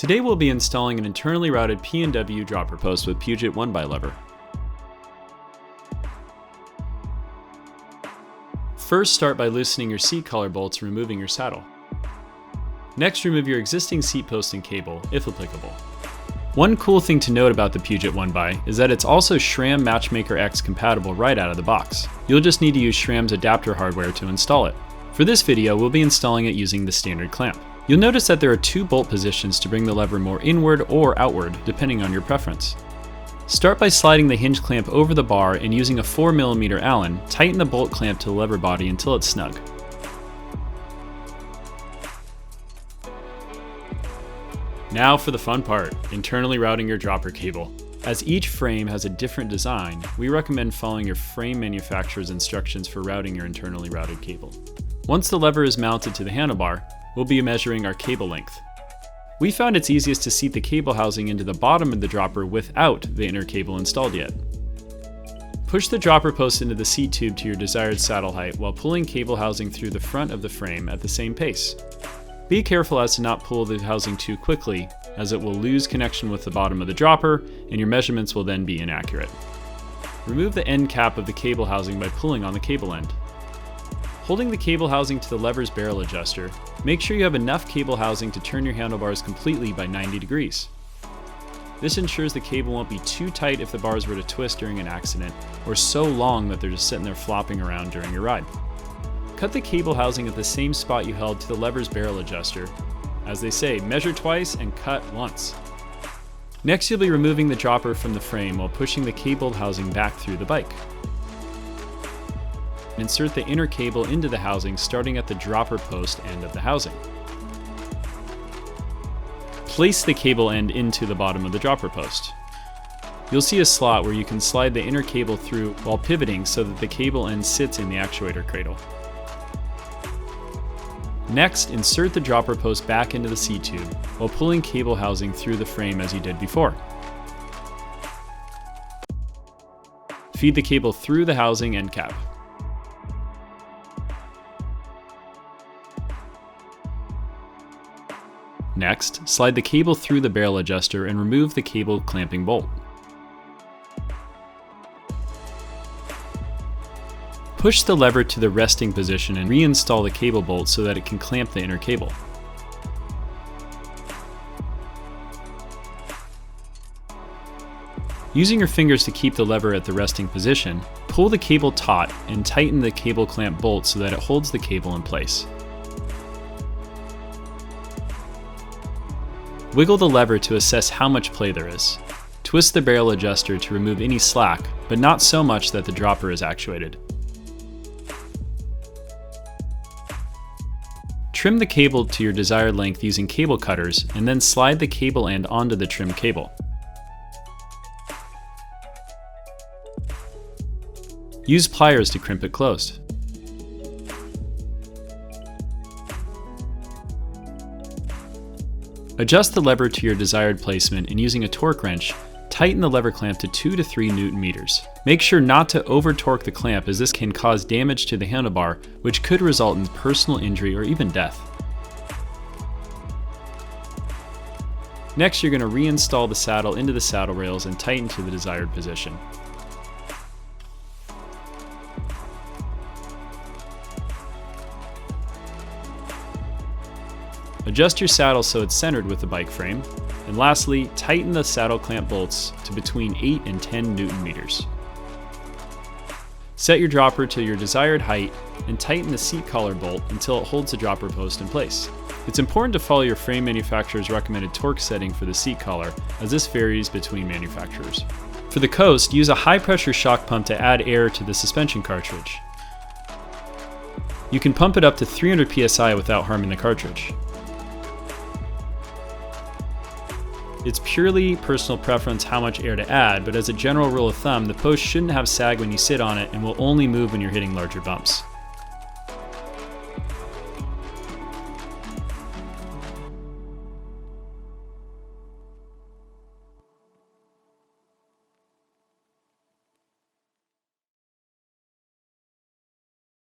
Today we'll be installing an internally routed PNW dropper post with Puget 1x lever. First, start by loosening your seat collar bolts and removing your saddle. Next, remove your existing seat post and cable, if applicable. One cool thing to note about the Puget 1x is that it's also SRAM Matchmaker X compatible right out of the box. You'll just need to use SRAM's adapter hardware to install it. For this video, we'll be installing it using the standard clamp. You'll notice that there are two bolt positions to bring the lever more inward or outward, depending on your preference. Start by sliding the hinge clamp over the bar and using a 4mm Allen, tighten the bolt clamp to the lever body until it's snug. Now for the fun part, internally routing your dropper cable. As each frame has a different design, we recommend following your frame manufacturer's instructions for routing your internally routed cable. Once the lever is mounted to the handlebar, we'll be measuring our cable length. We found it's easiest to seat the cable housing into the bottom of the dropper without the inner cable installed yet. Push the dropper post into the seat tube to your desired saddle height while pulling cable housing through the front of the frame at the same pace. Be careful as to not pull the housing too quickly, as it will lose connection with the bottom of the dropper and your measurements will then be inaccurate. Remove the end cap of the cable housing by pulling on the cable end. Holding the cable housing to the lever's barrel adjuster, make sure you have enough cable housing to turn your handlebars completely by 90 degrees. This ensures the cable won't be too tight if the bars were to twist during an accident, or so long that they're just sitting there flopping around during your ride. Cut the cable housing at the same spot you held to the lever's barrel adjuster. As they say, measure twice and cut once. Next, you'll be removing the dropper from the frame while pushing the cable housing back through the bike. Insert the inner cable into the housing starting at the dropper post end of the housing. Place the cable end into the bottom of the dropper post. You'll see a slot where you can slide the inner cable through while pivoting so that the cable end sits in the actuator cradle. Next, insert the dropper post back into the seat tube while pulling cable housing through the frame as you did before. Feed the cable through the housing end cap. Next, slide the cable through the barrel adjuster and remove the cable clamping bolt. Push the lever to the resting position and reinstall the cable bolt so that it can clamp the inner cable. Using your fingers to keep the lever at the resting position, pull the cable taut and tighten the cable clamp bolt so that it holds the cable in place. Wiggle the lever to assess how much play there is. Twist the barrel adjuster to remove any slack, but not so much that the dropper is actuated. Trim the cable to your desired length using cable cutters, and then slide the cable end onto the trim cable. Use pliers to crimp it closed. Adjust the lever to your desired placement and using a torque wrench, tighten the lever clamp to 2 to 3 Nm. Make sure not to over-torque the clamp as this can cause damage to the handlebar, which could result in personal injury or even death. Next, you're going to reinstall the saddle into the saddle rails and tighten to the desired position. Adjust your saddle so it's centered with the bike frame. And lastly, tighten the saddle clamp bolts to between 8 and 10 Nm. Set your dropper to your desired height and tighten the seat collar bolt until it holds the dropper post in place. It's important to follow your frame manufacturer's recommended torque setting for the seat collar, as this varies between manufacturers. For the coast, use a high-pressure shock pump to add air to the suspension cartridge. You can pump it up to 300 psi without harming the cartridge. It's purely personal preference how much air to add, but as a general rule of thumb, the post shouldn't have sag when you sit on it and will only move when you're hitting larger bumps.